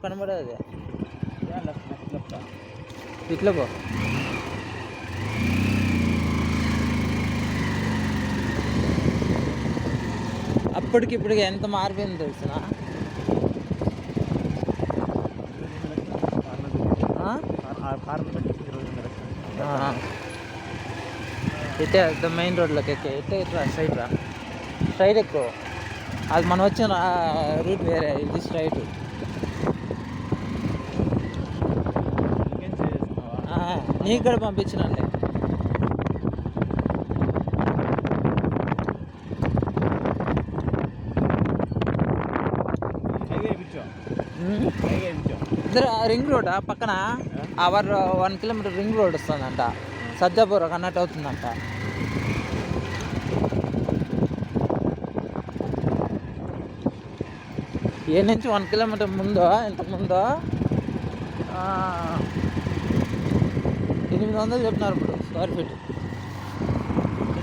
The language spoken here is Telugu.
కనబడేది ఇట్లా పో. అప్పటికి ఇప్పటికి ఎంత మారిపోయింది తెలిసిన. ఇట్టే మెయిన్ రోడ్లోకి ఎక్కే ఇట్టే ఇట్లా స్ట్రైట్ ఎక్కువ. అది మనం వచ్చిన రూట్ వేరే, ఇది స్ట్రైట్. నీకు కూడా పంపించినండి. రింగ్ రోడ్ పక్కన 1 కిలోమీటర్ రింగ్ రోడ్ వస్తుందంట. సజ్జాపూర్ కన్నట్టు అవుతుందంట. ఏ నుంచి 1 కిలోమీటర్ ముందో ఇంతకుముందో 800 చెప్పినారు ఇప్పుడు స్క్వేర్ ఫీట్.